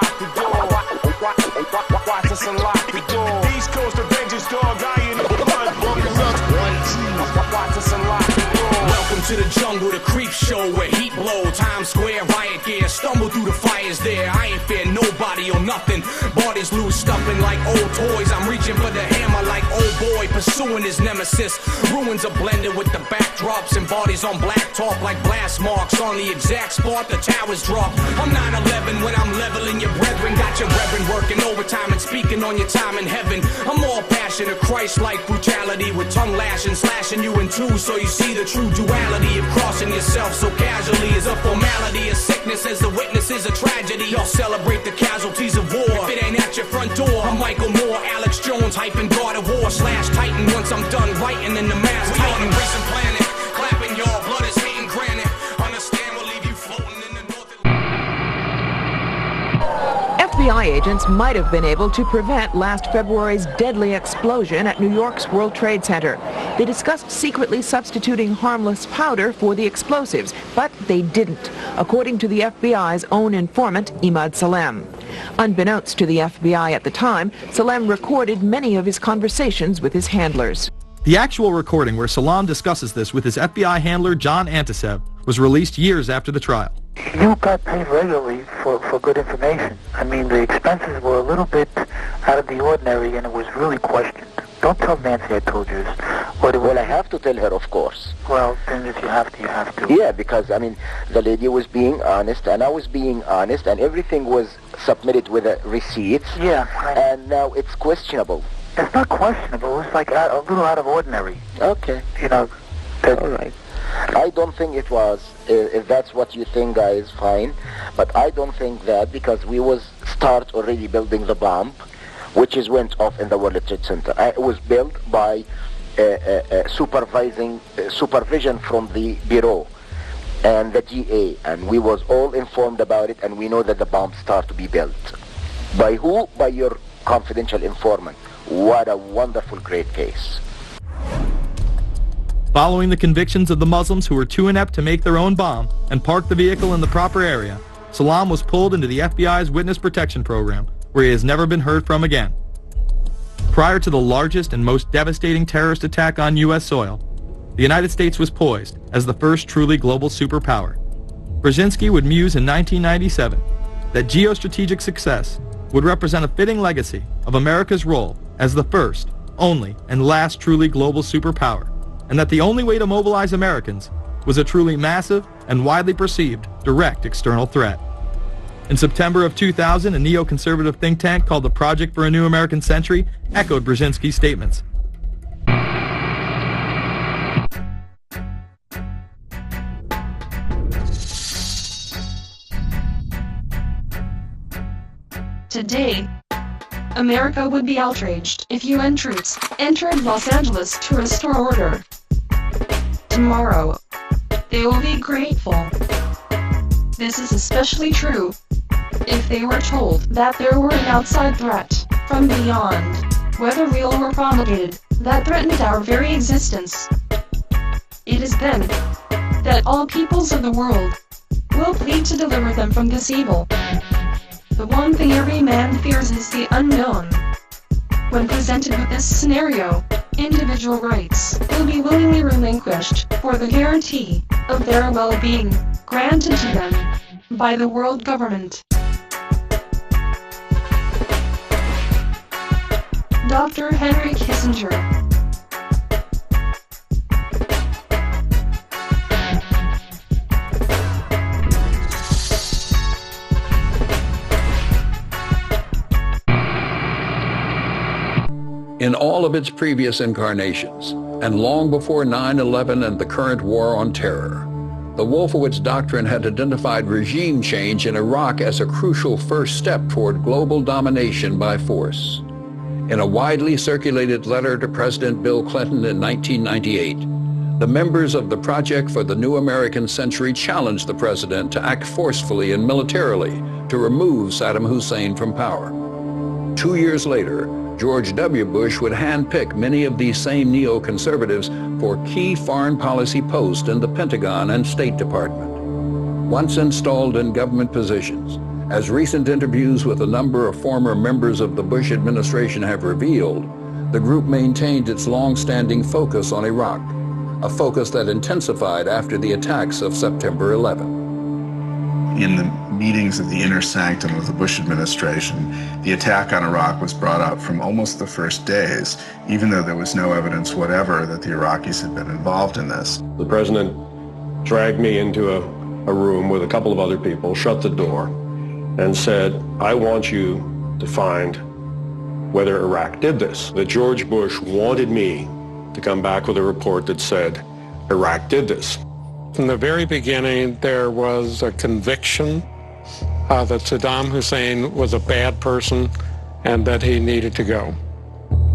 unlock the door. Watch us unlock the door. East Coast Avengers, dog, I in the blood. Watch us unlock the door. Welcome to the jungle, the creep show where heat blow. Times Square, riot gear, stumble through the fires there. I ain't fear nobody or nothing. Bodies loose, stuffing like old toys. I'm reaching for the hammer like old boy, pursuing his nemesis. Ruins are blended with the backdrops and bodies on blacktop like blast marks on the exact spot the towers drop. I'm 9/11 when I'm leveling your brethren. Got your reverend working overtime and speaking on your time in heaven. I'm more passionate, Christ-like brutality with tongue lashing, slashing you in two so you see the true duality of crossing yourself so casually is a formality. A sickness as the witness is a tragedy. Y'all celebrate the casualties of war. If it ain't at your front door, I'm Michael Moore, Alex Jones, hyping God of War / Titan. Once I'm done writing in the mass Titan, racing planet, clapping y'all, blood is hating granite. Understand we'll leave you floating in the north. FBI agents might have been able to prevent last February's deadly explosion at New York's World Trade Center. They discussed secretly substituting harmless powder for the explosives, but they didn't, according to the FBI's own informant, Imad Salem. Unbeknownst to the FBI at the time, Salem recorded many of his conversations with his handlers. The actual recording where Salem discusses this with his FBI handler John Antisev was released years after the trial. You got paid regularly for good information. I mean, the expenses were a little bit out of the ordinary, and it was really questioned. Don't tell Nancy I told you this. Well, I have to tell her, of course. Well, then if you have to, you have to. Yeah, because, I mean, the lady was being honest, and I was being honest, and everything was submitted with receipts. Yeah. And now it's questionable. It's not questionable. It's like a little out of ordinary. Okay. You know. All right. I don't think it was. If that's what you think, guys, fine. But I don't think that, because we was start already building the bomb, which is went off in the World Trade Center. It was built by supervision from the Bureau and the DA, and we was all informed about it, and we know that the bomb start to be built. By who? By your confidential informant. What a wonderful, great case. Following the convictions of the Muslims who were too inept to make their own bomb and park the vehicle in the proper area, Salem was pulled into the FBI's Witness Protection Program, where he has never been heard from again. Prior to the largest and most devastating terrorist attack on U.S. soil, the United States was poised as the first truly global superpower. Brzezinski would muse in 1997 that geostrategic success would represent a fitting legacy of America's role as the first, only, and last truly global superpower, and that the only way to mobilize Americans was a truly massive and widely perceived direct external threat. In September of 2000, a neoconservative think tank called the Project for a New American Century echoed Brzezinski's statements. Today, America would be outraged if UN troops entered Los Angeles to restore order. Tomorrow, they will be grateful. This is especially true if they were told that there were an outside threat from beyond, whether real or promulgated, that threatened our very existence. It is then that all peoples of the world will plead to deliver them from this evil. The one thing every man fears is the unknown. When presented with this scenario, individual rights will be willingly relinquished for the guarantee of their well-being, granted to them by the world government. Dr. Henry Kissinger. In all of its previous incarnations, and long before 9/11 and the current war on terror, the Wolfowitz Doctrine had identified regime change in Iraq as a crucial first step toward global domination by force. In a widely circulated letter to President Bill Clinton in 1998, the members of the Project for the New American Century challenged the president to act forcefully and militarily to remove Saddam Hussein from power. 2 years later, George W. Bush would handpick many of these same neoconservatives for key foreign policy posts in the Pentagon and State Department. Once installed in government positions, As recent interviews with a number of former members of the Bush administration have revealed, the group maintained its long-standing focus on Iraq, a focus that intensified after the attacks of September 11. In the meetings of the inner sanctum of the Bush administration, the attack on Iraq was brought up from almost the first days, even though there was no evidence whatever that the Iraqis had been involved in this. The president dragged me into a room with a couple of other people, shut the door, and said, I want you to find whether Iraq did this. That George Bush wanted me to come back with a report that said Iraq did this. From the very beginning, there was a conviction that Saddam Hussein was a bad person and that he needed to go.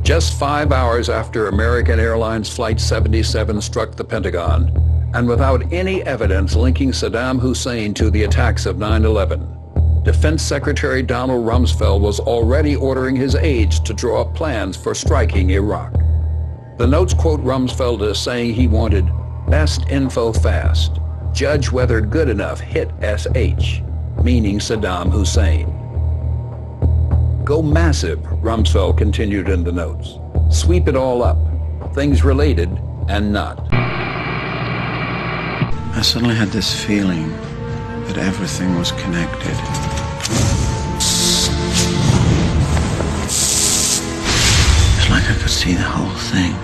Just 5 hours after American Airlines Flight 77 struck the Pentagon, and without any evidence linking Saddam Hussein to the attacks of 9/11, Defense Secretary Donald Rumsfeld was already ordering his aides to draw up plans for striking Iraq. The notes quote Rumsfeld as saying he wanted best info fast, judge whether good enough hit SH, meaning Saddam Hussein. Go massive, Rumsfeld continued in the notes. Sweep it all up, things related and not. I suddenly had this feeling that everything was connected. It's like I could see the whole thing.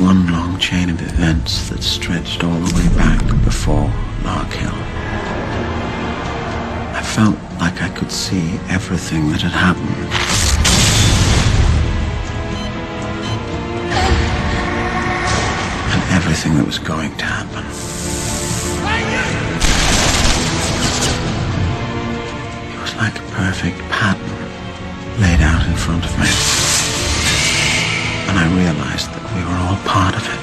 One long chain of events that stretched all the way back before Lark Hill. I felt like I could see everything that had happened. And everything that was going to happen. It was like a perfect pattern laid out in front of me. And I realized that we were all part of it.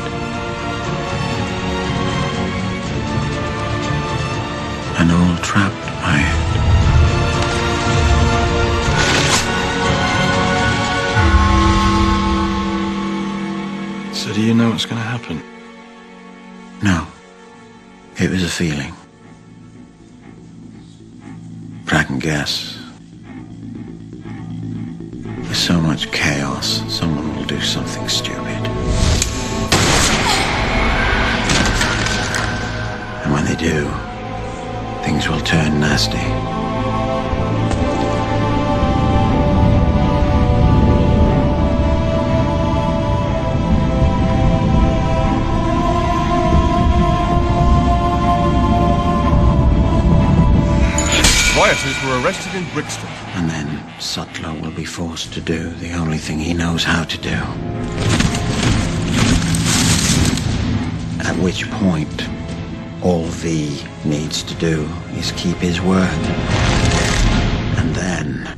And all trapped by it. So do you know what's going to happen? No. It was a feeling. But I can guess. With so much chaos, someone will do something stupid. And when they do, things will turn nasty. Rioters were arrested in Brixton. And then Sutler will be forced to do the only thing he knows how to do. At which point, all V needs to do is keep his word. And then